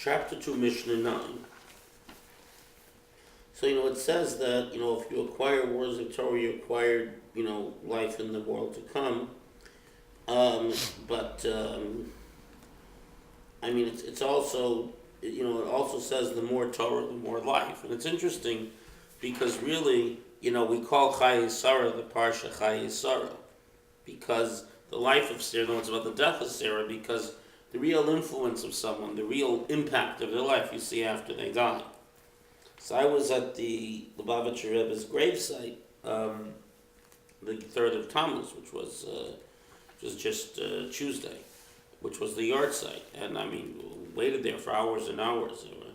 chapter 2, Mishnah 9. So, it says that, if you acquire words of Torah, you acquired, life in the world to come. It's also, it also says the more Torah, the more life. And it's interesting because really, we call Chayei Sarah the Parsha Chayei Sarah because the life of Sarah, it's about the death of Sarah, because the real influence of someone, the real impact of their life, you see after they die. So I was at the Lubavitcher Rebbe's gravesite, the 3rd of Tammuz, which was just Tuesday, which was the yard site. And waited there for hours and hours. There were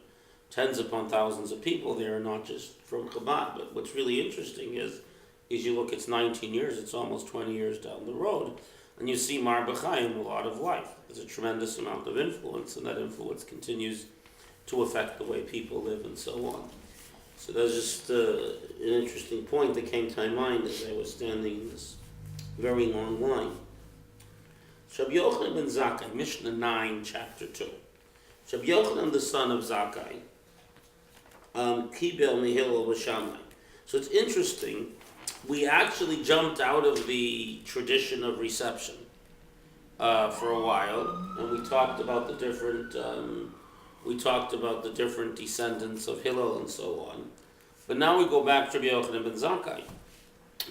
tens upon thousands of people there, not just from Chabad. But what's really interesting is you look, it's 19 years, it's almost 20 years down the road, and you see Mar B'chaim, a lot of life. There's a tremendous amount of influence, and that influence continues to affect the way people live and so on. So that's just an interesting point that came to my mind as I was standing in this very long line. Rabbi Yochanan ben Zakkai, Mishnah 9, chapter 2. Rabbi Yochanan, the son of Zakkai, Kibel Hillel was Shammai. So it's interesting, we actually jumped out of the tradition of reception for a while, and we talked about the different descendants of Hillel and so on. But now we go back to Rabbi Yochanan ben Zakkai,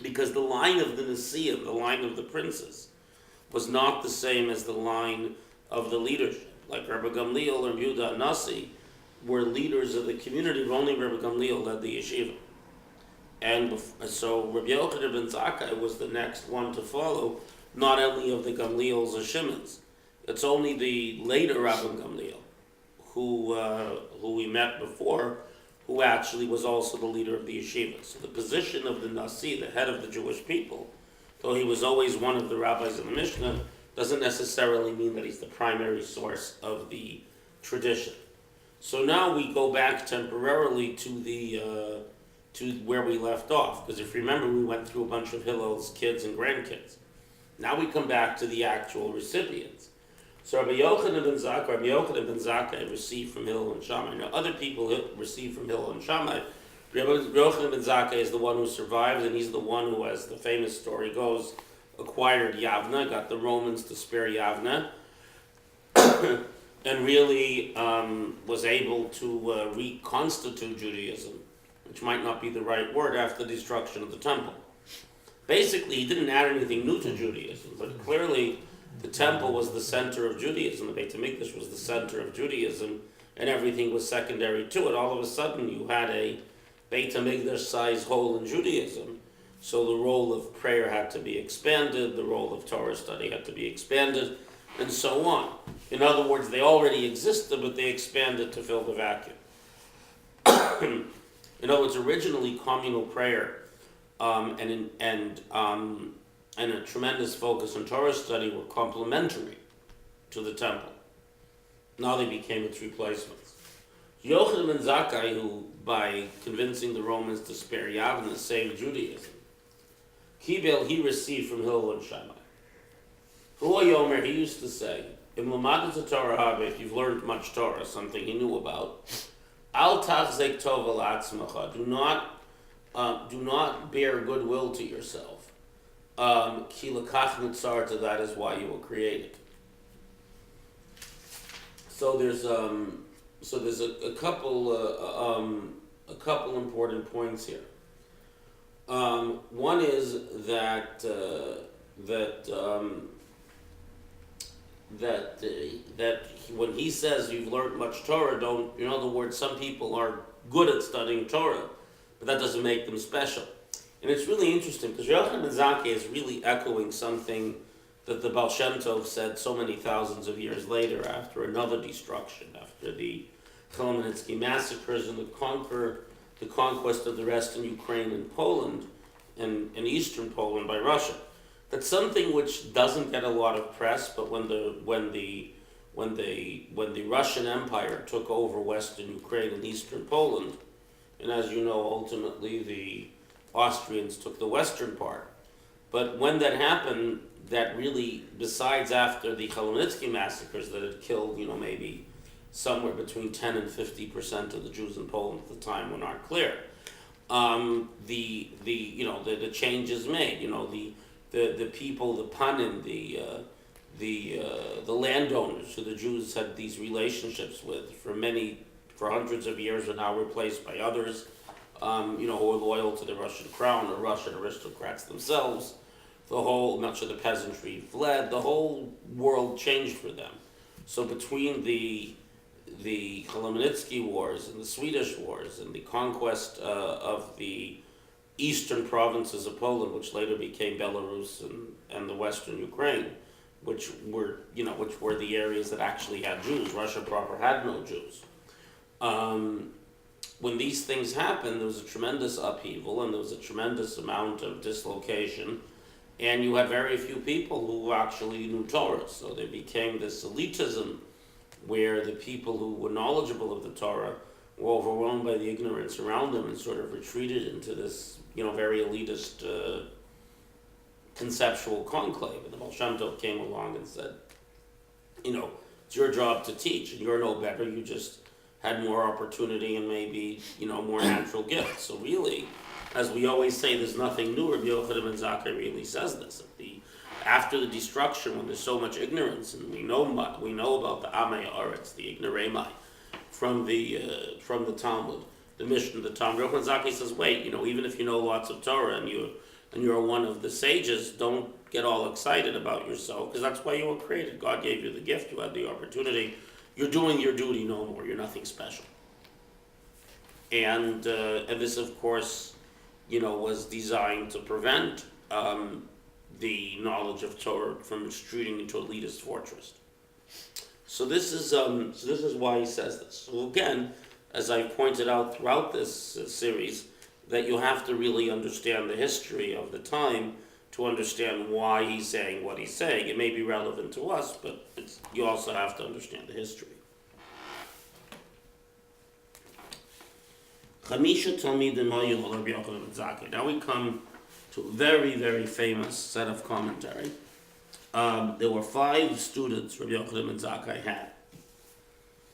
because the line of the Nesiim, the line of the princes, was not the same as the line of the leadership. Like Rabbi Gamliel or Yehuda Nasi were leaders of the community, but only Rabbi Gamliel led the yeshiva. And so Rabbi Yochanan ben Zakkai was the next one to follow, not only of the Gamliels or Shimons. It's only the later Rabban Gamliel, who we met before, who actually was also the leader of the yeshiva. So the position of the Nasi, the head of the Jewish people, though he was always one of the rabbis in the Mishnah, doesn't necessarily mean that he's the primary source of the tradition. So now we go back temporarily to where we left off, because if you remember, we went through a bunch of Hillel's kids and grandkids. Now we come back to the actual recipients. So Rabbi Yochanan ben Zakkai received from Hillel and Shammai. Now other people received from Hillel and Shammai. Rabbi Yochanan ben Zakkai is the one who survives, and he's the one who, as the famous story goes, acquired Yavna, got the Romans to spare Yavna, and really was able to reconstitute Judaism, which might not be the right word, after the destruction of the temple. Basically, he didn't add anything new to Judaism, but clearly the temple was the center of Judaism, the Beit HaMikdash was the center of Judaism, and everything was secondary to it. All of a sudden, you had a Beit HaMikdash-sized hole in Judaism, so the role of prayer had to be expanded, the role of Torah study had to be expanded, and so on. In other words, they already existed, but they expanded to fill the vacuum. In other words, originally communal prayer and a tremendous focus on Torah study were complementary to the temple. Now they became its replacements. Yochanan ben Zakkai, who by convincing the Romans to spare Yavna saved Judaism, Kibel, he received from Hillel and Shammai. Hu Yomer, he used to say, Im lamadat Torah habe, if you've learned much Torah, something he knew about, Al tachzek tov al atzmacha, do not bear goodwill to yourself. Ki lekach nitzarta, that is why you were created. So there's a couple important points here. One is that when he says you've learned much Torah, don't. In other words, some people are good at studying Torah, but that doesn't make them special. And it's really interesting because Yochanan ben Zakkai is really echoing something that the Baal Shem Tov said so many thousands of years later, after another destruction, after the Chmielnicki massacres and the conquest of the rest in Ukraine and Poland and eastern Poland by Russia. That's something which doesn't get a lot of press, but when the Russian Empire took over western Ukraine and eastern Poland, and as you know, ultimately the Austrians took the western part. But when that happened, that really, besides after the Chmielnicki massacres that had killed, maybe somewhere between 10 and 50% of the Jews in Poland at the time were not clear. The changes made. The people, the panim, the landowners who the Jews had these relationships with for hundreds of years are now replaced by others, who are loyal to the Russian crown or Russian aristocrats themselves. Much of the peasantry fled. The whole world changed for them. So between the Khmelnytsky Wars and the Swedish Wars and the conquest of the eastern provinces of Poland, which later became Belarus and the western Ukraine, which were the areas that actually had Jews. Russia proper had no Jews. When these things happened, there was a tremendous upheaval and there was a tremendous amount of dislocation, and you had very few people who actually knew Torah. So there became this elitism where the people who were knowledgeable of the Torah were overwhelmed by the ignorance around them and sort of retreated into this, very elitist conceptual conclave. And the Baal Shem Tov came along and said, it's your job to teach, and you're no better. You just had more opportunity and maybe, more natural gifts. So really, as we always say, there's nothing new. Rabbi Yochanan ben Zakkai really says this. After the destruction, when there's so much ignorance, and we know about the Amei Arach, the ignoremai, from the Talmud, the Mishnah, the Talmud. Rabbi Zakkai says, wait, even if you know lots of Torah and you're one of the sages, don't get all excited about yourself, because that's why you were created. God gave you the gift. You had the opportunity. You're doing your duty no more. You're nothing special. And this, of course, was designed to prevent the knowledge of Torah from retreating into elitist fortress. So this is why he says this. So again, as I've pointed out throughout this series, that you have to really understand the history of the time to understand why he's saying what he's saying. It may be relevant to us, but you also have to understand the history. Chamisha Talmidim Hayu Rabbi Yochanan ben Zakkai. Now we come to a very, very famous set of commentary. There were 5 students Rabbi Yochanan ben Zakkai had.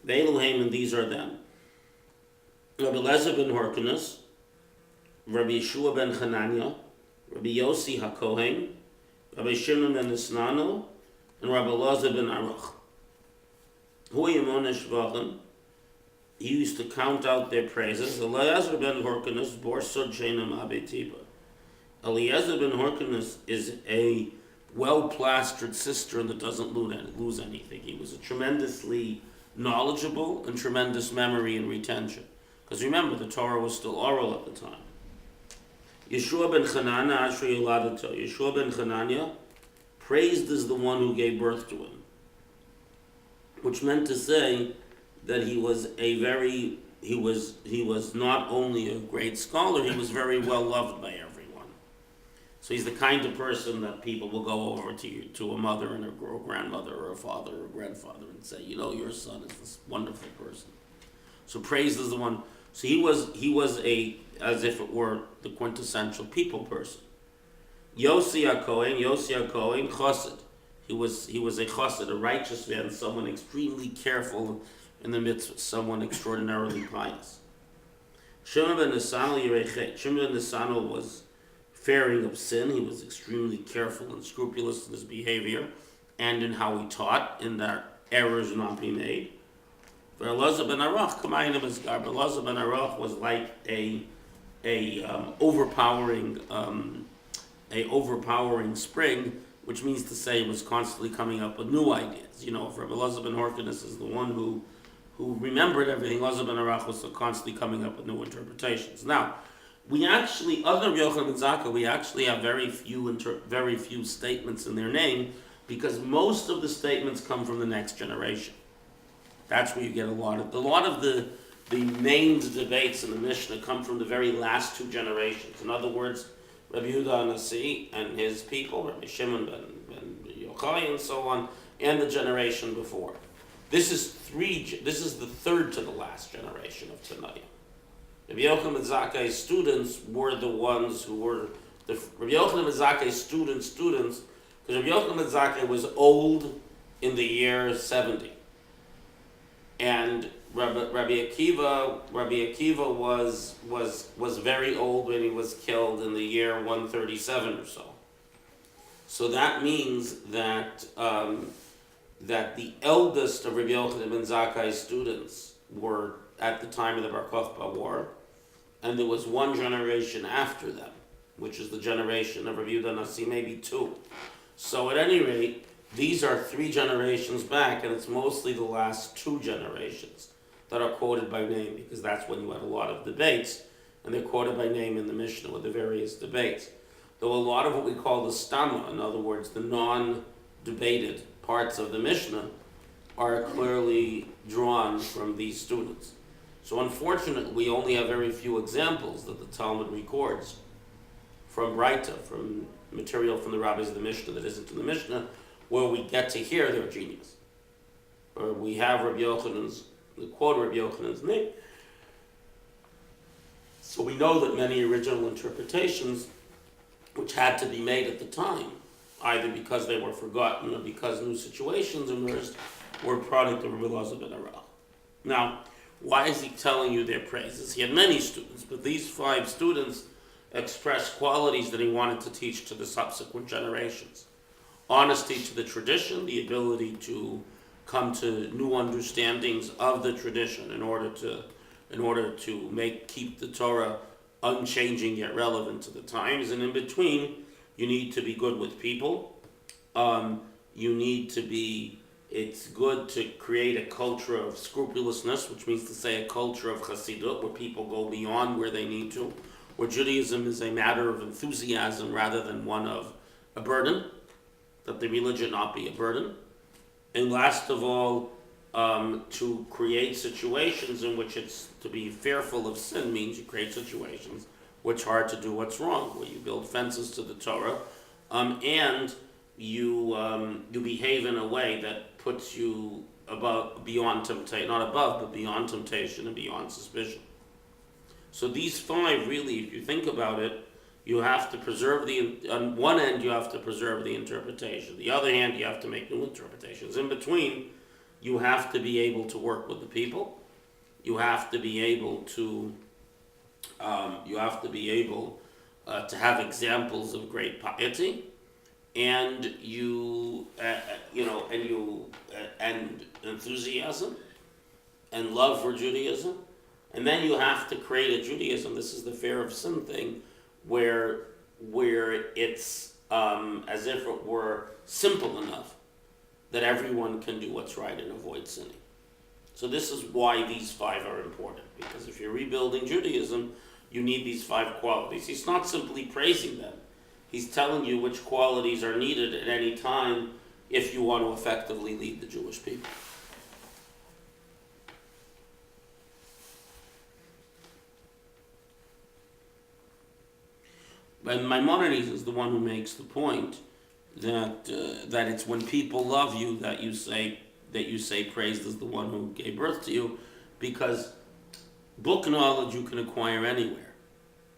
Ve'eluhem, and these are them: Rabbi Eliezer ben Hyrcanus, Rabbi Yeshua ben Chananiah, Rabbi Yosi HaKohen, Rabbi Shimon ben Natanel, and Rabbi Elazar ben Arach. Hu Yimon Shvachim. He used to count out their praises. Eliezer ben Hyrcanus bor sod she'eino ma'abed tipa. Eliezer ben Hyrcanus is a well-plastered cistern that doesn't lose anything. He was a tremendously knowledgeable and tremendous memory and retention. Because remember, the Torah was still oral at the time. Yeshua ben Chananiah Asher Yoladato. Yeshua ben Chananiah, praised is the one who gave birth to him. Which meant to say that he was not only a great scholar, he was very well loved by everyone. So he's the kind of person that people will go over to a mother and a grandmother or a father or a grandfather and say, your son is this wonderful person. So praised is the one. So he was as if it were the quintessential people person. Yosi HaKohen, chassid. He was a chassid, a righteous man, someone extremely careful in the midst, someone extraordinarily pious. Shimon ben Natanel was fearing of sin. He was extremely careful and scrupulous in his behavior and in how he taught, in that errors would not be made. For Elazar ben Arach, Elazar ben Arach was like a overpowering spring, which means to say he was constantly coming up with new ideas. If Rabbi Elazar ben Hyrcanus is the one who remembered everything, Elazar ben Arach was constantly coming up with new interpretations. Now, other than Yochanan ben Zakkai, we actually have very few statements in their name, because most of the statements come from the next generation. That's where you get a lot of the named debates in the Mishnah come from the very last 2 generations. In other words, Rabbi Yehuda Nasi and his people, Rabbi Shimon ben Yochai and so on, and the generation before. This is the third to the last generation of Chananiah. Rabbi Yochanan ben Zakkai's students were the ones who were Rabbi Yochanan ben Zakkai's students, because Rabbi Yochanan ben Zakkai was old in the year 70. and Rabbi Akiva was very old when he was killed in the year 137 or so. So that means that that the eldest of Rabbi Yochanan ben Zakkai's students were at the time of the Bar Kokhba war, and there was one generation after them, which is the generation of Rabbi Yehuda Nasi, maybe two. So at any rate, these are 3 generations back, and it's mostly the last 2 generations that are quoted by name, because that's when you had a lot of debates, and they're quoted by name in the Mishnah with the various debates. Though a lot of what we call the stama, in other words, the non-debated parts of the Mishnah, are clearly drawn from these students. So unfortunately, we only have very few examples that the Talmud records from Braita, from material from the rabbis of the Mishnah that isn't in the Mishnah, where we get to hear their genius. Or we have Rabbi Yochanan's, the quote Rabbi Yochanan's name. So we know that many original interpretations, which had to be made at the time, either because they were forgotten or because new situations emerged, were a product of Rabbi Elazar ben Arach. Now, why is he telling you their praises? He had many students, but these 5 students expressed qualities that he wanted to teach to the subsequent generations. Honesty to the tradition, the ability to come to new understandings of the tradition in order to keep the Torah unchanging yet relevant to the times. And in between, you need to be good with people. It's good to create a culture of scrupulousness, which means to say a culture of chassidut, where people go beyond where they need to, where Judaism is a matter of enthusiasm rather than one of a burden, that the religion not be a burden. And last of all, to create situations in which it's to be fearful of sin means you create situations which are to do what's wrong, where you build fences to the Torah, and you behave in a way that puts you beyond temptation, not above, but beyond temptation and beyond suspicion. So these 5, really, if you think about it, you have to preserve on one end you have to preserve the interpretation. The other hand, you have to make new interpretations. In between, you have to be able to work with the people. You have to be able to to have examples of great piety, and and enthusiasm and love for Judaism. And then you have to create a Judaism. This is the fear of sin thing, where it's as if it were simple enough that everyone can do what's right and avoid sinning. So this is why these 5 are important, because if you're rebuilding Judaism, you need these 5 qualities. He's not simply praising them. He's telling you which qualities are needed at any time if you want to effectively lead the Jewish people. And Maimonides is the one who makes the point that it's when people love you that you say praised is the one who gave birth to you, because book knowledge you can acquire anywhere,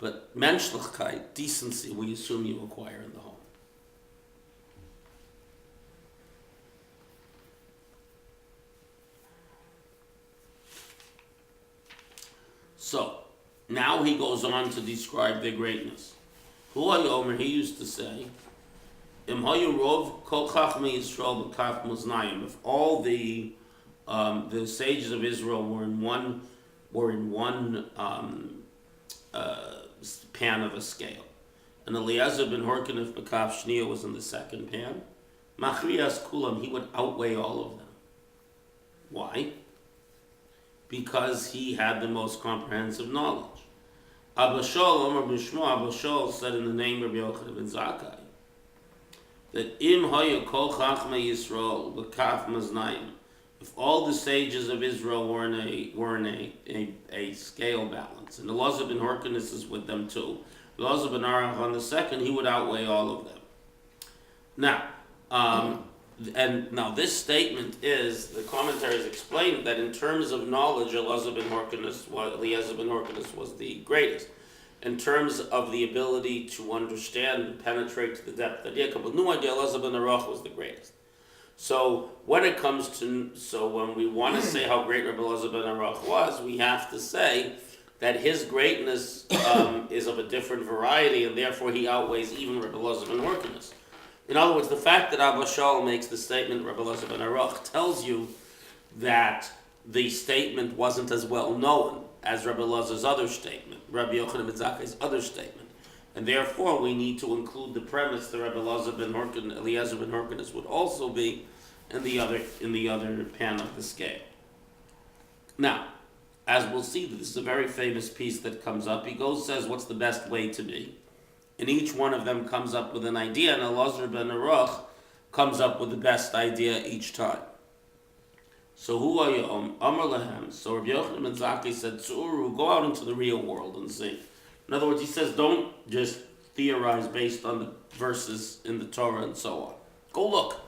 but menschlichkeit, decency, we assume you acquire in the home. So now he goes on to describe their greatness. He used to say, if all the sages of Israel were in one pan of a scale, and Eliezer ben Hyrcanus b'kaf shniya was in the second pan, machrias kulam, he would outweigh all of them. Why? Because he had the most comprehensive knowledge. Abba Shol said in the name of Rabbi Yochanan ben Zakkai that im haya kol chachmei Yisrael b'kaf maznayim, if all the sages of Israel were in a scale balance, and Elazar ben Hyrcanus is with them too, Elazar ben Arach on the second, he would outweigh all of them. Now, this statement is, the commentaries explain that in terms of knowledge, Eliezer ben Hyrcanus was the greatest. In terms of the ability to understand and penetrate to the depth of the idea, but no idea, Eliezer ben Arach was the greatest. So when we want to say how great Rabbi Elazar ben Arach was, we have to say that his greatness is of a different variety, and therefore he outweighs even Rabbi Elazar ben Hyrcanus. In other words, the fact that Abba Shaul makes the statement Rabbi Elazar ben Arach tells you that the statement wasn't as well known as Rabbi Elazar's other statement, Rabbi Yochanan ben Zakkai's other statement. And therefore we need to include the premise that Rabbi Eliezer ben Hyrcanus would also be in the other pan of the scale. Now, as we'll see, this is a very famous piece that comes up. He says, what's the best way to be? And each one of them comes up with an idea, and Elazar ben Arach comes up with the best idea each time. So who are you? Amar lahem. So Rabbi Yochanan ben Zakkai said, Tzuru, go out into the real world and see. In other words, he says, don't just theorize based on the verses in the Torah and so on. Go look.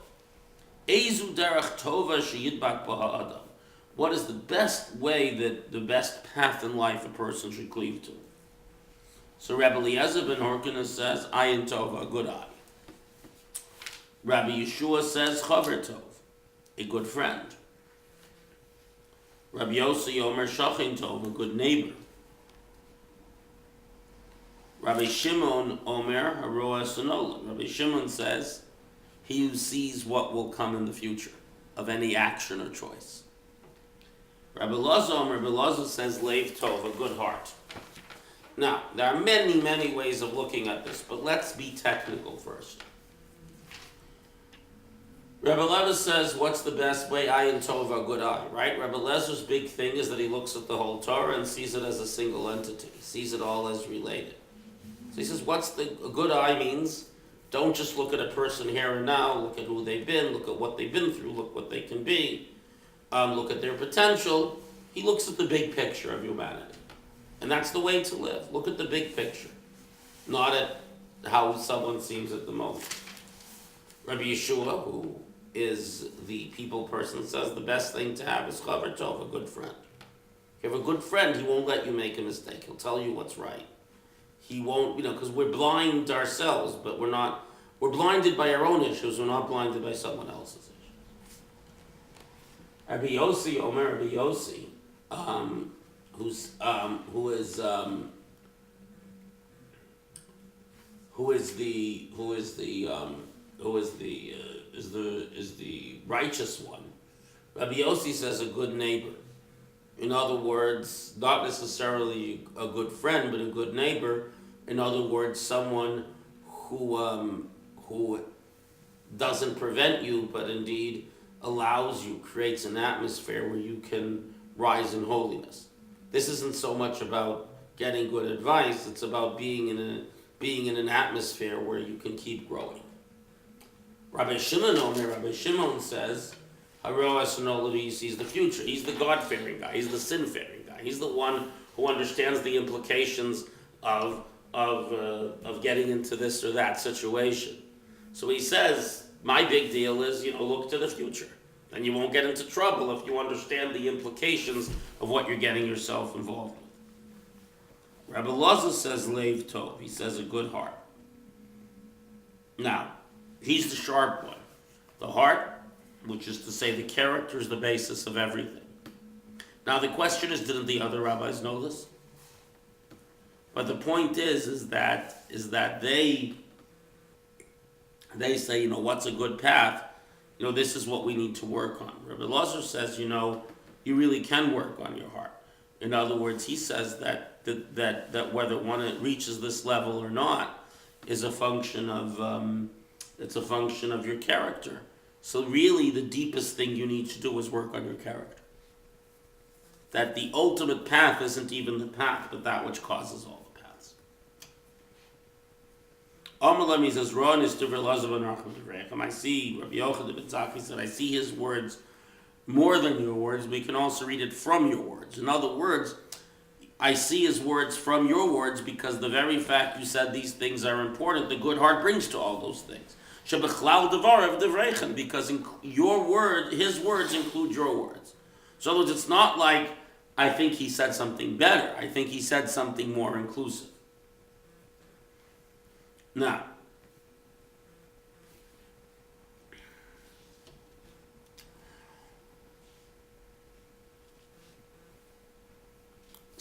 Eizu derech tova sheyidbak baha adam. What is the best way, the best path in life a person should cleave to? So Rabbi Eliezer ben Hyrcanus says, ayin tov, a good eye. Rabbi Yeshua says, chaver tov, a good friend. Rabbi Yosi Omer shachin tov, a good neighbor. Rabbi Shimon Omer haroa sanola. Rabbi Shimon says, he who sees what will come in the future of any action or choice. Rabbi Elazar says, Leiv Tov, a good heart. Now, there are many, many ways of looking at this, but let's be technical first. Rabbi Elazar says, what's the best way? Ayin Tov, a good eye, right? Rabbi Elazar's big thing is that he looks at the whole Torah and sees it as a single entity. He sees it all as related. So he says, a good eye means? Don't just look at a person here and now, look at who they've been, look at what they've been through, look what they can be, look at their potential. He looks at the big picture of humanity. And that's the way to live. Look at the big picture, not at how someone seems at the moment. Rabbi Yeshua, who is the people person, says the best thing to have is chaver tov, a good friend. If you have a good friend, he won't let you make a mistake. He'll tell you what's right. He won't, because we're blind ourselves, but we're blinded by our own issues, we're not blinded by someone else's issues. Rabbi Yosi, Omer Rabbi Yosi, is the righteous one. Rabbi Yosi says a good neighbor. In other words, not necessarily a good friend, but a good neighbor. In other words, someone who doesn't prevent you, but indeed allows you, creates an atmosphere where you can rise in holiness. This isn't so much about getting good advice, it's about being in an atmosphere where you can keep growing. Rabbi Shimon says, he sees the future. He's the God-fearing guy, he's the sin-fearing guy, he's the one who understands the implications of getting into this or that situation. So he says, my big deal is, look to the future. And you won't get into trouble if you understand the implications of what you're getting yourself involved with. Rabbi Elazar says, Leiv Tov. He says, a good heart. Now, he's the sharp one. The heart, which is to say the character, is the basis of everything. Now, the question is, didn't the other rabbis know this? But the point is that they say, what's a good path? This is what we need to work on. Rabbi Elazar says, you really can work on your heart. In other words, he says that whether one reaches this level or not is a function of your character. So really, the deepest thing you need to do is work on your character. That the ultimate path isn't even the path, but that which causes all the paths. Amalem says, Ron is to Elazar ben Arach. I see Rabbi Yochanan ben Zakkai said, I see his words more than your words. We can also read it from your words. In other words, I see his words from your words because the very fact you said these things are important, the good heart brings to all those things. Because his words include your words. So in other words, it's not like I think he said something better. I think he said something more inclusive. Now,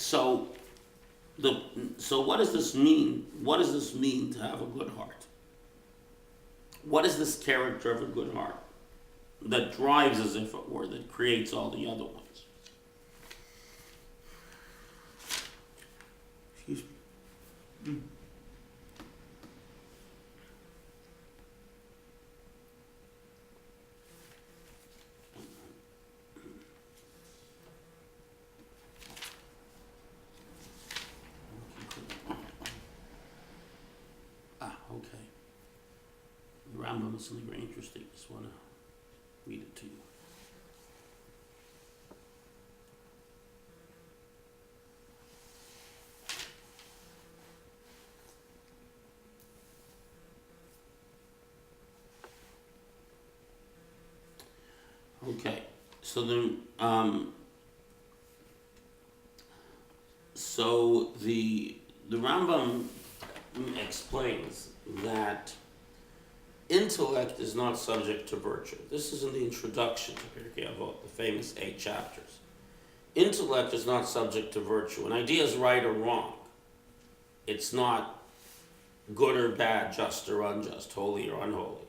So what does this mean? What does this mean to have a good heart? What is this character of a good heart that drives, as if it were, that creates all the other ones? Excuse me. Okay. The Rambam is something very interesting. Just want to read it to you. Okay, so the Rambam explains that intellect is not subject to virtue. This is in the introduction to Pirke Avot, the famous 8 chapters. Intellect is not subject to virtue. An idea is right or wrong. It's not good or bad, just or unjust, holy or unholy.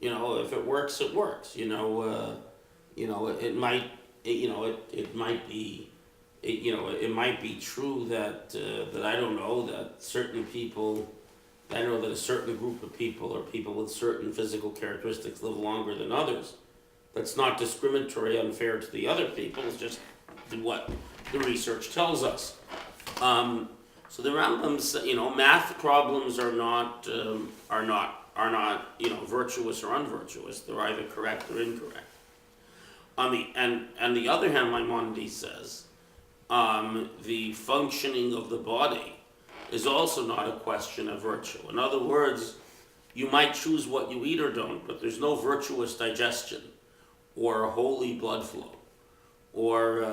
If it works, it works. It might be true that I don't know that certain people. I know that a certain group of people or people with certain physical characteristics live longer than others. That's not discriminatory, unfair to the other people. It's just what the research tells us. So the Rambam says, math problems are not virtuous or unvirtuous. They're either correct or incorrect. On the other hand, Maimonides says the functioning of the body is also not a question of virtue. In other words, you might choose what you eat or don't, but there's no virtuous digestion, or a holy blood flow, or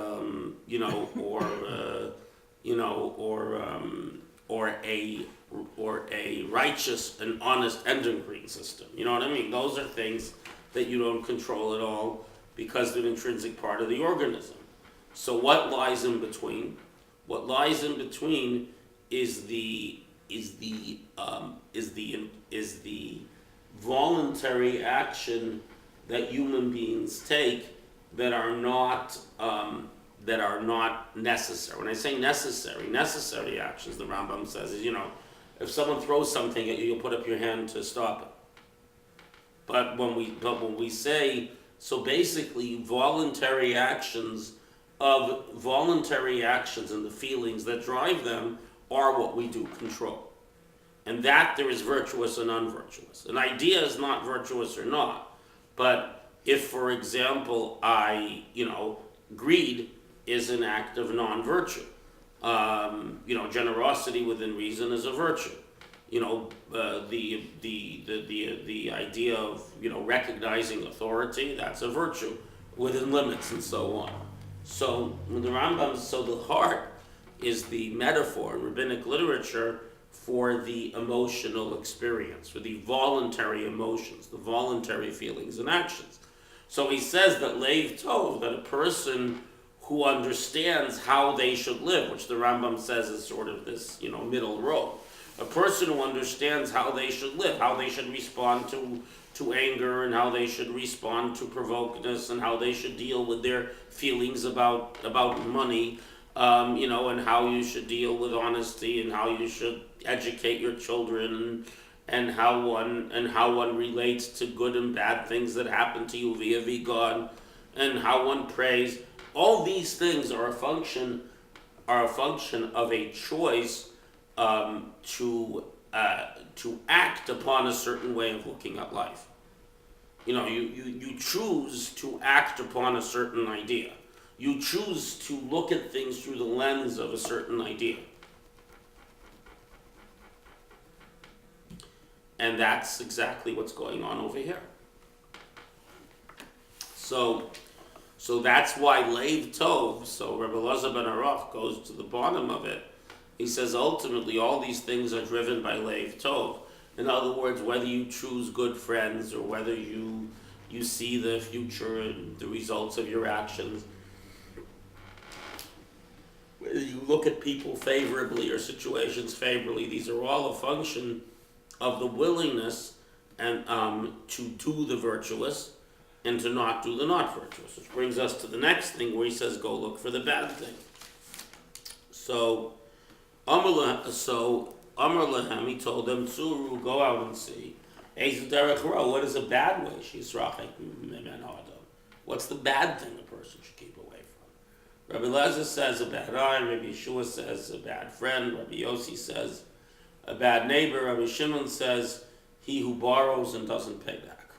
a righteous and honest endocrine system. You know what I mean? Those are things that you don't control at all because they're an intrinsic part of the organism. So what lies in between? What lies in between is the voluntary action that human beings take that are not necessary. When I say necessary actions, the Rambam says is if someone throws something at you, you'll put up your hand to stop it. But when we say so, basically voluntary actions and the feelings that drive them are what we do control. And that there is virtuous and unvirtuous. An idea is not virtuous or not. But if, for example, greed is an act of non-virtue. Generosity within reason is a virtue. The idea of recognizing authority, that's a virtue within limits and so on. So the heart is the metaphor in rabbinic literature for the emotional experience, for the voluntary emotions, the voluntary feelings and actions. So he says that Leiv Tov, that a person who understands how they should live, which the Rambam says is sort of this, middle road. A person who understands how they should live, how they should respond to anger, and how they should respond to provokedness, and how they should deal with their feelings about money, and how you should deal with honesty, and how you should educate your children, and how one relates to good and bad things that happen to you via God, and how one prays. All these things are a function of a choice to act upon a certain way of looking at life. You choose to act upon a certain idea. You choose to look at things through the lens of a certain idea. And that's exactly what's going on over here. So that's why Leiv Tov, so Rabbi Elazar ben Arach goes to the bottom of it. He says ultimately all these things are driven by Leiv Tov. In other words, whether you choose good friends or whether you see the future and the results of your actions, whether you you look at people favorably or situations favorably, these are all a function of the willingness and to do the virtuous and to not do the not virtuous. Which brings us to the next thing where he says, go look for the bad thing. So Amar Lahem, he told them, Tsuru, go out and see. What is a bad way? What's the bad thing a person should keep away from? Rabbi Elazar says a bad eye, Rabbi Yeshua says a bad friend, Rabbi Yosi says a bad neighbor, Rabbi Shimon says he who borrows and doesn't pay back.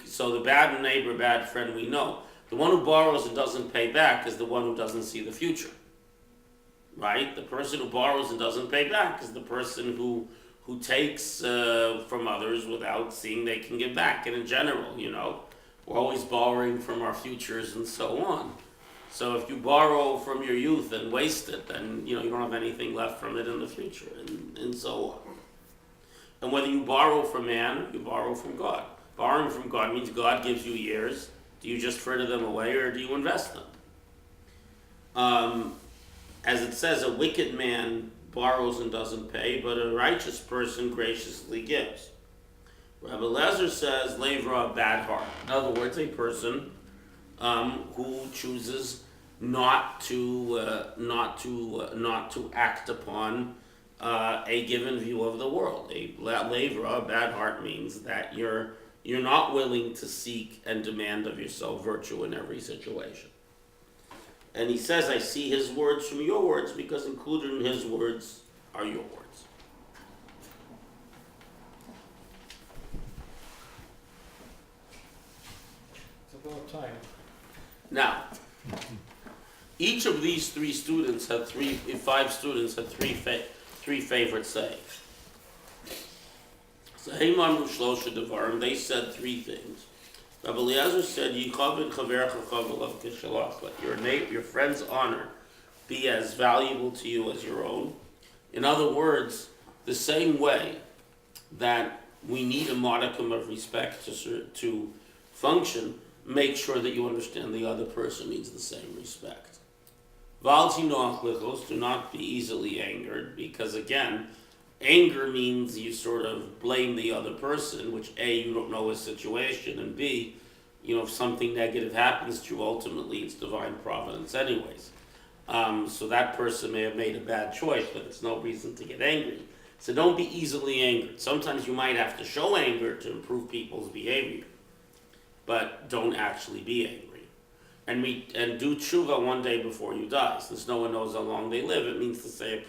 So the bad neighbor, bad friend, we know. The one who borrows and doesn't pay back is the one who doesn't see the future. Right? The person who borrows and doesn't pay back is the person who takes from others without seeing they can give back. And in general, we're always borrowing from our futures and so on. So if you borrow from your youth and waste it, then you don't have anything left from it in the future, and so on. And whether you borrow from man, or you borrow from God. Borrowing from God means God gives you years. Do you just fritter them away, or do you invest them? As it says, a wicked man borrows and doesn't pay, but a righteous person graciously gives. Rabbi Elazar says, Levra, a bad heart. In other words, a person who chooses not to act upon a given view of the world. A levra, a bad heart, means that you're not willing to seek and demand of yourself virtue in every situation. And he says, I see his words from your words, because included in his words are your words. It's about time. Now, each of these five students had three favorite sayings. So Heiman Shlosha Devarim, they said three things. Rabbi Eliezer said, let your friend's honor be as valuable to you as your own. In other words, the same way that we need a modicum of respect to function, make sure that you understand the other person needs the same respect. Do not be easily angered, because again, anger means you sort of blame the other person, which A, you don't know his situation, and B, if something negative happens to you, ultimately it's divine providence anyways. So that person may have made a bad choice, but it's no reason to get angry. So don't be easily angered. Sometimes you might have to show anger to improve people's behavior, but don't actually be angry. And do tshuva one day before you die. Since no one knows how long they live, it means to say it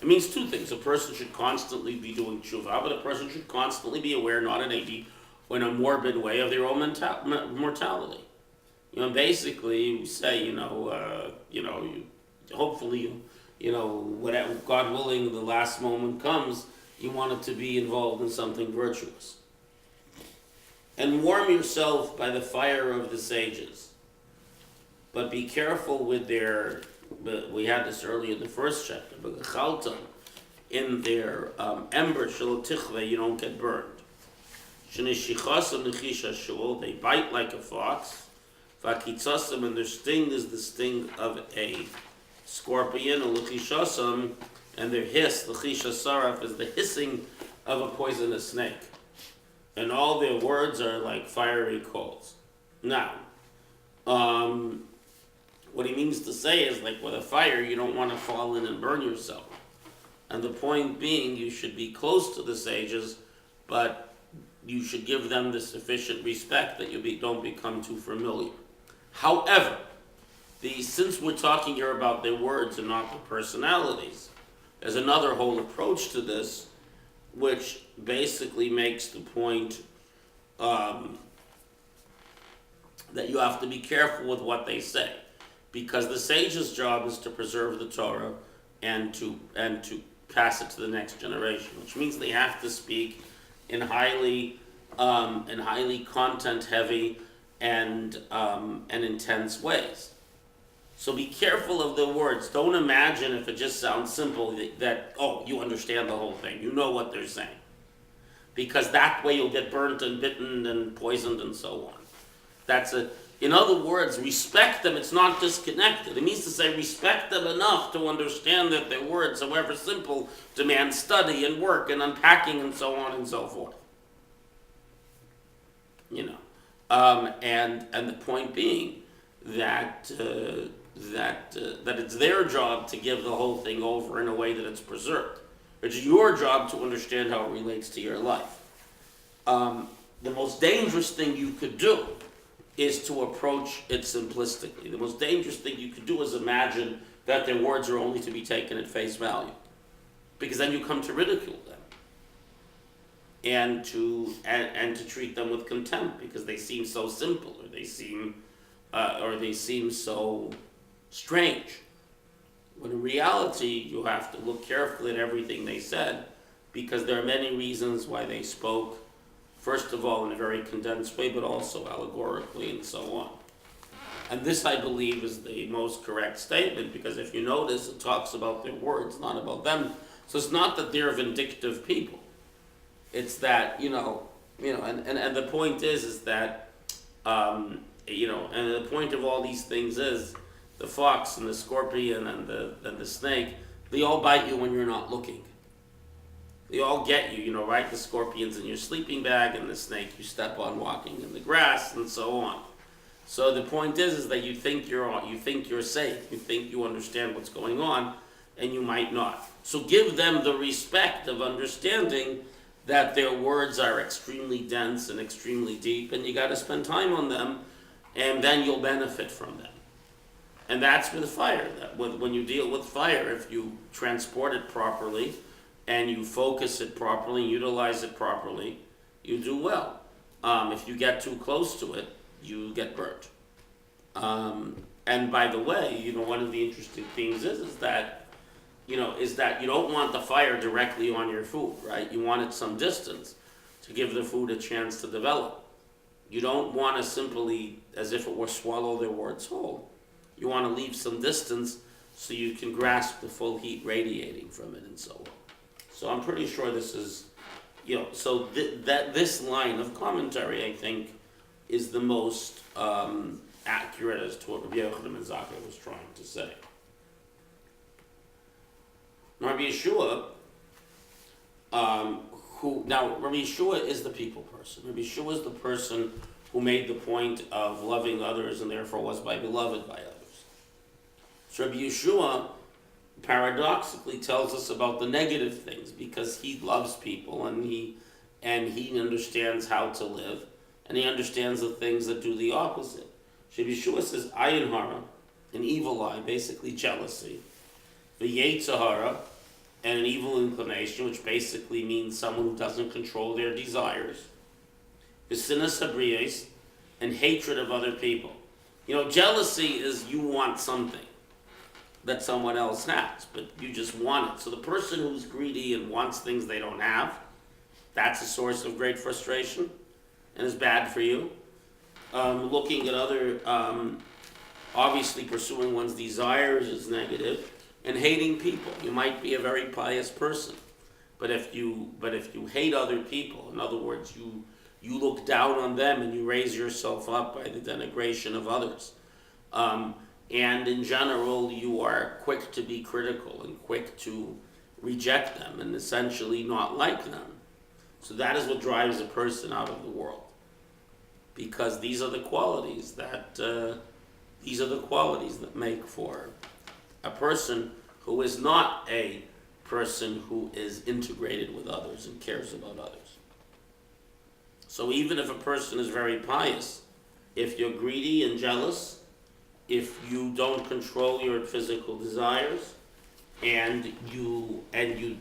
means two things. A person should constantly be doing tshuva, but a person should constantly be aware, not in a morbid way, of their own mortality. Basically, we say, hopefully, whatever, God willing, the last moment comes, you want it to be involved in something virtuous. And warm yourself by the fire of the sages. But be careful with we had this earlier in the first chapter, but in their ember, you don't get burned. They bite like a fox. And their sting is the sting of a scorpion. And their hiss, is the hissing of a poisonous snake. And all their words are like fiery coals. Now, what he means to say is, like with a fire, you don't want to fall in and burn yourself. And the point being, you should be close to the sages, but you should give them the sufficient respect that you don't become too familiar. However, since we're talking here about their words and not their personalities, there's another whole approach to this, which basically makes the point that you have to be careful with what they say, because the sage's job is to preserve the Torah and to pass it to the next generation, which means they have to speak in highly content-heavy and intense ways. So be careful of the words. Don't imagine, if it just sounds simple, that you understand the whole thing. You know what they're saying. Because that way you'll get burnt and bitten and poisoned and so on. In other words, respect them, it's not disconnected. It means to say respect them enough to understand that their words, however simple, demand study and work and unpacking and so on and so forth. And the point being that that it's their job to give the whole thing over in a way that it's preserved. It's your job to understand how it relates to your life. The most dangerous thing you could do is to approach it simplistically. The most dangerous thing you could do is imagine that their words are only to be taken at face value, because then you come to ridicule them and to treat them with contempt because they seem so simple, or they seem so strange. When in reality, you have to look carefully at everything they said, because there are many reasons why they spoke, first of all in a very condensed way, but also allegorically and so on. And this, I believe, is the most correct statement, because if you notice, it talks about their words, not about them. So it's not that they're vindictive people. It's that, and the point is that, and the point of all these things is, the fox and the scorpion and the snake, they all bite you when you're not looking. They all get you, right? The scorpion's in your sleeping bag, and the snake you step on walking in the grass, and so on. So the point is that you think you're safe, you think you understand what's going on, and you might not. So give them the respect of understanding that their words are extremely dense and extremely deep, and you got to spend time on them, and then you'll benefit from them. And that's with fire. When you deal with fire, if you transport it properly, and you focus it properly, and utilize it properly, you do well. If you get too close to it, you get burnt. And by the way, one of the interesting things is that you don't want the fire directly on your food, right? You want it some distance to give the food a chance to develop. You don't want to simply, as if it were, swallow their words whole. You want to leave some distance so you can grasp the full heat radiating from it and so on. So I'm pretty sure this is, that this line of commentary, I think, is the most accurate as to what Rabbi Yochanan and Zakkai was trying to say. Now, Rabbi Yeshua, Rabbi Yeshua is the people person. Rabbi Yeshua is the person who made the point of loving others and therefore was beloved by others. So Rabbi Yeshua paradoxically tells us about the negative things, because he loves people and he understands how to live, and he understands the things that do the opposite. Rabbi Yeshua says ayin hara, an evil eye, basically jealousy, the yetzer hara, and an evil inclination, which basically means someone who doesn't control their desires, the sinas habriyos, and hatred of other people. Jealousy is you want something that someone else has, but you just want it. So the person who's greedy and wants things they don't have, that's a source of great frustration and is bad for you. Looking at other, obviously pursuing one's desires is negative, and hating people. You might be a very pious person, but if you hate other people, in other words, you look down on them and you raise yourself up by the denigration of others. And in general, you are quick to be critical and quick to reject them and essentially not like them. So that is what drives a person out of the world, because these are the qualities that make for a person who is not a person who is integrated with others and cares about others. So even if a person is very pious, if you're greedy and jealous, if you don't control your physical desires, and you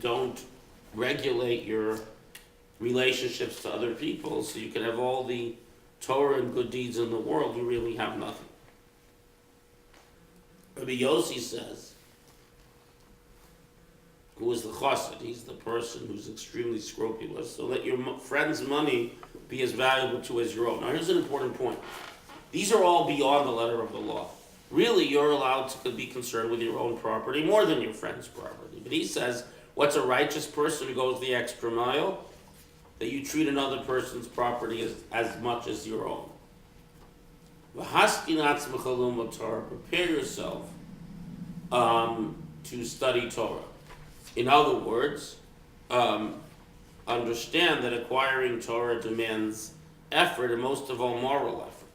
don't regulate your relationships to other people, so you can have all the Torah and good deeds in the world, you really have nothing. Rabbi Yosi says, who is the chassid, he's the person who's extremely scrupulous, so let your friend's money be as valuable to as your own. Now here's an important point. These are all beyond the letter of the law. Really, you're allowed to be concerned with your own property more than your friend's property. But he says, what's a righteous person who goes the extra mile? That you treat another person's property as much as your own. V'haskin atzmecha l'lomod Torah. Prepare yourself to study Torah. In other words, understand that acquiring Torah demands effort, and most of all moral effort.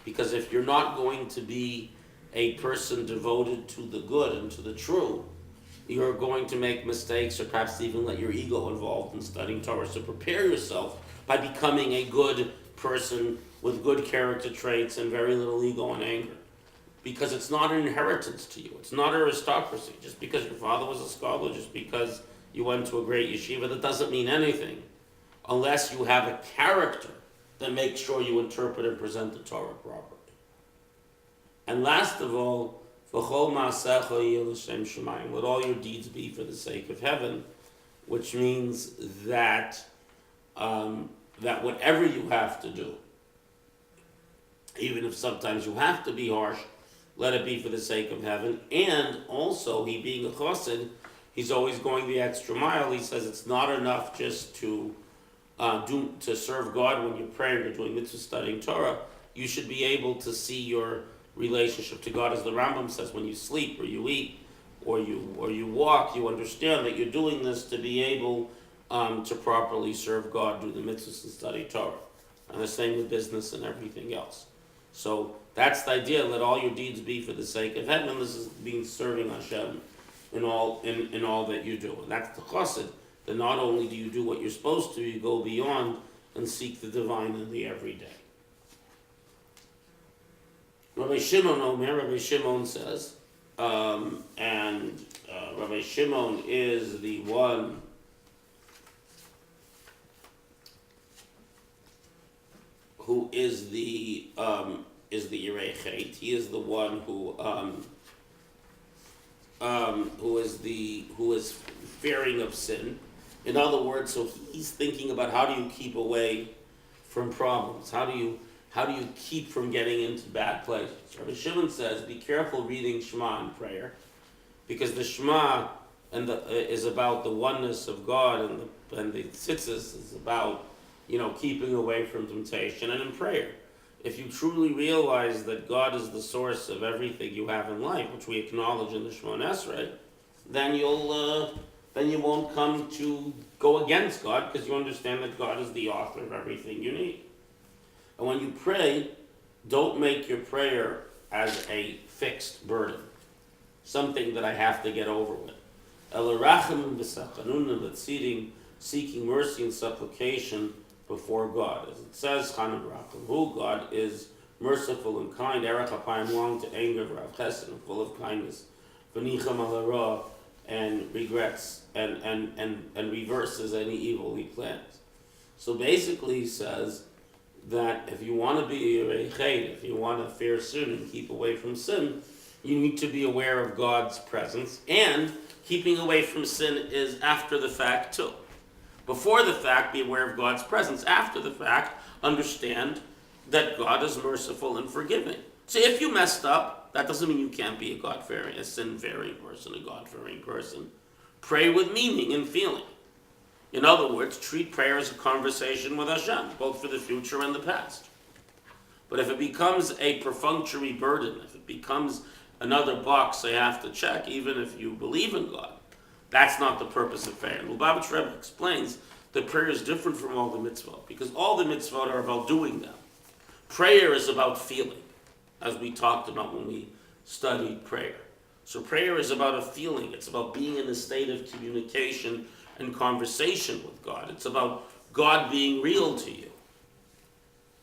Because if you're not going to be a person devoted to the good and to the true, you're going to make mistakes or perhaps even let your ego involved in studying Torah. So prepare yourself by becoming a good person with good character traits and very little ego and anger. Because it's not an inheritance to you. It's not aristocracy. Just because your father was a scholar, just because you went to a great yeshiva, that doesn't mean anything unless you have a character that makes sure you interpret and present the Torah properly. And last of all, v'chol ma'asecha yeh l'shem shamayim. Let all your deeds be for the sake of heaven, which means that that whatever you have to do, even if sometimes you have to be harsh, let it be for the sake of heaven. And also, he being a chassid, he's always going the extra mile. He says it's not enough just to serve God when you're praying or doing mitzvah studying Torah. You should be able to see your relationship to God, as the Rambam says, when you sleep or you eat or you walk, you understand that you're doing this to be able to properly serve God, do the mitzvahs and study Torah. And the same with business and everything else. So that's the idea. Let all your deeds be for the sake of heaven. This is being serving Hashem in all that you do. And that's the chassid. That not only do you do what you're supposed to, you go beyond and seek the divine in the everyday. Rabbi Shimon says, and Rabbi Shimon is the one who is the Yirei Chet. He is the one who is fearing of sin. In other words, so he's thinking about how do you keep away from problems? How do you keep from getting into bad places? Rabbi Shimon says, be careful reading Shema in prayer, because the Shema is about the oneness of God, and the tzitzis is about keeping away from temptation. And in prayer, if you truly realize that God is the source of everything you have in life, which we acknowledge in the Shemona Esrei, then you won't come to go against God, because you understand that God is the author of everything you need. And when you pray, don't make your prayer as a fixed burden, something that I have to get over with. Elarachim v'sachanun, but seeking mercy and supplication before God. As it says, who God is merciful and kind, Arach apayim, long to anger, v'rav chesed, and full of kindness, v'nicham al hara, and regrets and reverses any evil he plans. So basically he says that if you want to be a Yirei Chet, if you want to fear sin and keep away from sin, you need to be aware of God's presence, and keeping away from sin is after the fact too. Before the fact, be aware of God's presence. After the fact, understand that God is merciful and forgiving. So if you messed up, that doesn't mean you can't be a sin-fearing person, a God-fearing person. Pray with meaning and feeling. In other words, treat prayer as a conversation with Hashem, both for the future and the past. But if it becomes a perfunctory burden, if it becomes another box I have to check, even if you believe in God, that's not the purpose of prayer. And Lubavitch Rebbe explains that prayer is different from all the mitzvot, because all the mitzvot are about doing them. Prayer is about feeling, as we talked about when we studied prayer. So prayer is about a feeling. It's about being in a state of communication and conversation with God. It's about God being real to you.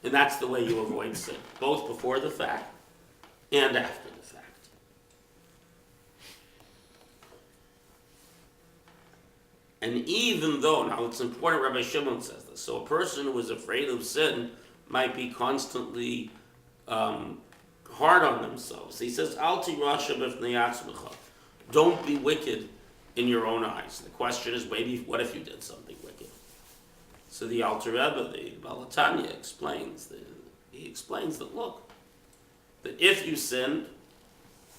And that's the way you avoid sin, both before the fact and after the fact. And even though, now it's important, Rabbi Shimon says this, so a person who is afraid of sin might be constantly hard on themselves. He says, Al tirasha b'fnei atzmecha. Don't be wicked in your own eyes. The question is, maybe, what if you did something wicked? So the Alter Rebbe, the Balatanya, explains that, look, that if you sinned,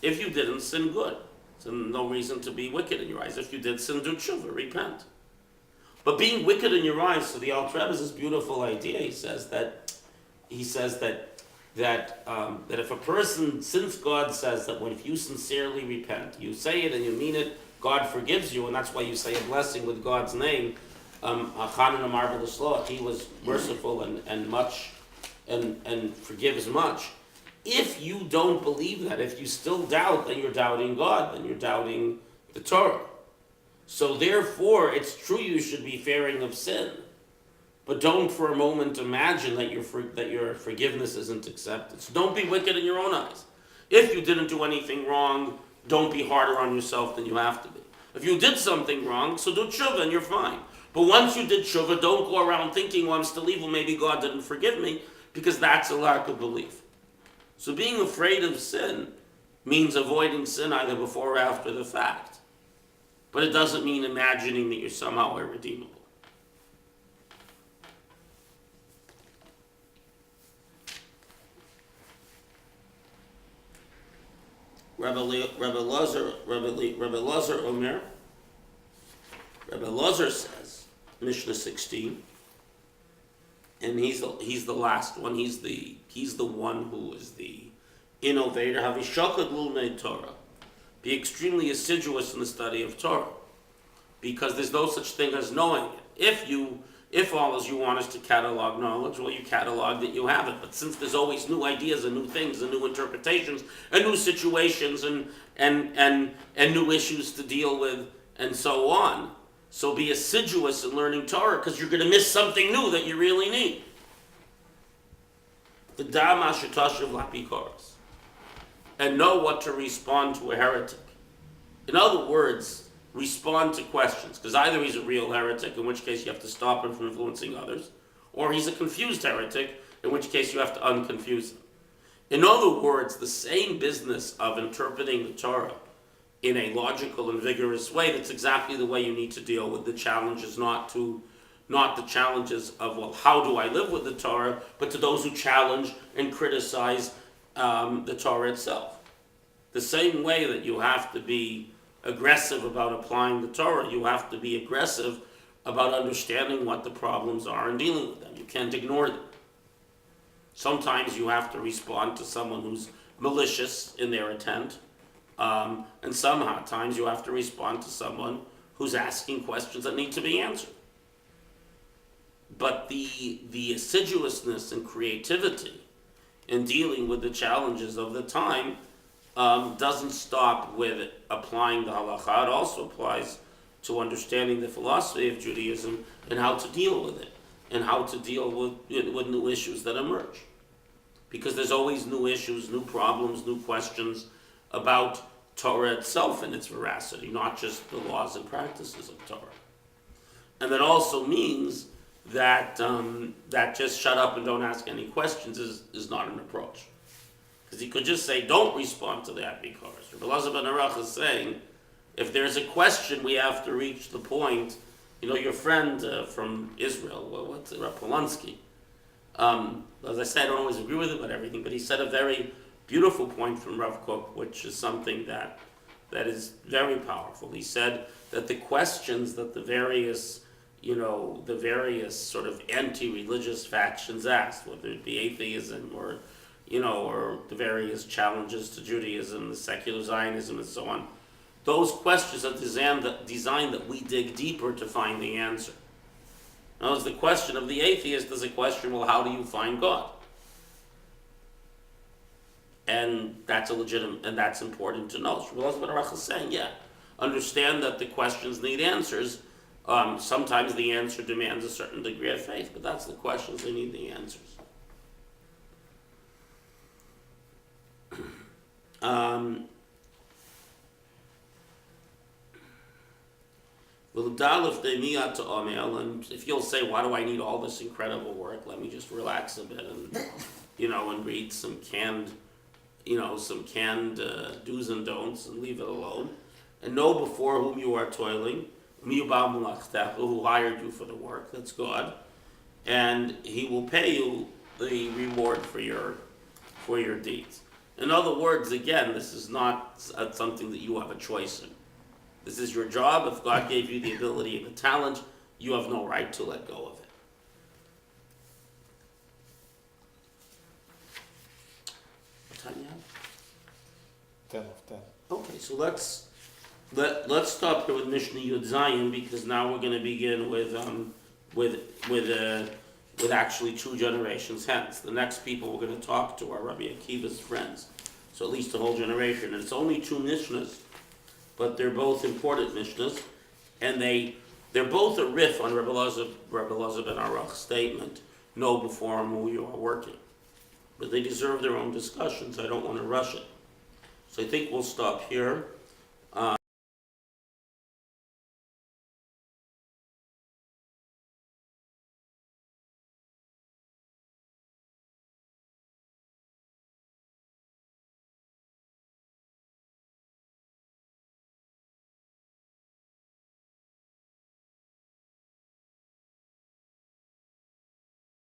if you didn't sin, good. So no reason to be wicked in your eyes. If you did sin, do tshuva, repent. But being wicked in your eyes, so the Alter Rebbe has this beautiful idea. He says that that if a person, since God says that if you sincerely repent, you say it and you mean it, God forgives you, and that's why you say a blessing with God's name. He was merciful and much and forgives much. If you don't believe that, if you still doubt, then you're doubting God, then you're doubting the Torah. So therefore, it's true you should be fearing of sin, but don't for a moment imagine that your forgiveness isn't accepted. So don't be wicked in your own eyes. If you didn't do anything wrong, don't be harder on yourself than you have to be. If you did something wrong, so do tshuva and you're fine. But once you did tshuva, don't go around thinking, well, I'm still evil, maybe God didn't forgive me, because that's a lack of belief. So being afraid of sin means avoiding sin either before or after the fact. But it doesn't mean imagining that you're somehow irredeemable. Rabbi Elazar says, Mishnah 16, and he's the last one. He's the one who is the innovator. Havishakad lulmei Torah. Be extremely assiduous in the study of Torah, because there's no such thing as knowing it. If all you want is to catalog knowledge, well, you catalog that you have it. But since there's always new ideas and new things and new interpretations and new situations and new issues to deal with and so on, so be assiduous in learning Torah, because you're going to miss something new that you really need. The dama shetashiv lapikoros, and know what to respond to a heretic. In other words, respond to questions, because either he's a real heretic, in which case you have to stop him from influencing others, or he's a confused heretic, in which case you have to unconfuse him. In other words, the same business of interpreting the Torah in a logical and vigorous way, that's exactly the way you need to deal with the challenges, not the challenges of, well, how do I live with the Torah, but to those who challenge and criticize the Torah itself. The same way that you have to be aggressive about applying the Torah, you have to be aggressive about understanding what the problems are and dealing with them. You can't ignore them. Sometimes you have to respond to someone who's malicious in their intent, and sometimes you have to respond to someone who's asking questions that need to be answered. But the assiduousness and creativity in dealing with the challenges of the time doesn't stop with applying the halakha. It also applies to understanding the philosophy of Judaism and how to deal with it, and how to deal with new issues that emerge. Because there's always new issues, new problems, new questions about Torah itself and its veracity, not just the laws and practices of Torah. And that also means that just shut up and don't ask any questions is not an approach. Because he could just say, don't respond to that, because Rabbi Elazar ben Arach is saying, if there's a question, we have to reach the point. You know, your friend from Israel, what's it, Rabbi Polanski? As I said, I don't always agree with him about everything, but he said a very beautiful point from Rav Kook, which is something that is very powerful. He said that the questions that the various sort of anti-religious factions asked, whether it be atheism or the various challenges to Judaism, the secular Zionism, and so on, those questions are designed that we dig deeper to find the answer. Now, the question of the atheist is a question, well, how do you find God? And that's a legitimate, and that's important to know. So Rabbi Arach is saying, understand that the questions need answers. Sometimes the answer demands a certain degree of faith, but that's the questions, they need the answers. And if you'll say, why do I need all this incredible work? Let me just relax a bit and read some canned do's and don'ts and leave it alone. And know before whom you are toiling, who hired you for the work, that's God, and he will pay you the reward for your deeds. In other words, again, this is not something that you have a choice in. This is your job. If God gave you the ability and the talent, you have no right to let go of it. time you have? 10 of 10. Okay, so let's stop here with Mishnah Yud Zayin, because now we're going to begin with actually 2 generations hence. The next people we're going to talk to are Rabbi Akiva's friends, so at least a whole generation. And it's only 2 Mishnahs, but they're both important Mishnahs, and they're both a riff on Rabbi Elazar ben Arach's statement, "Know before whom you are working." But they deserve their own discussions. I don't want to rush it. So I think we'll stop here.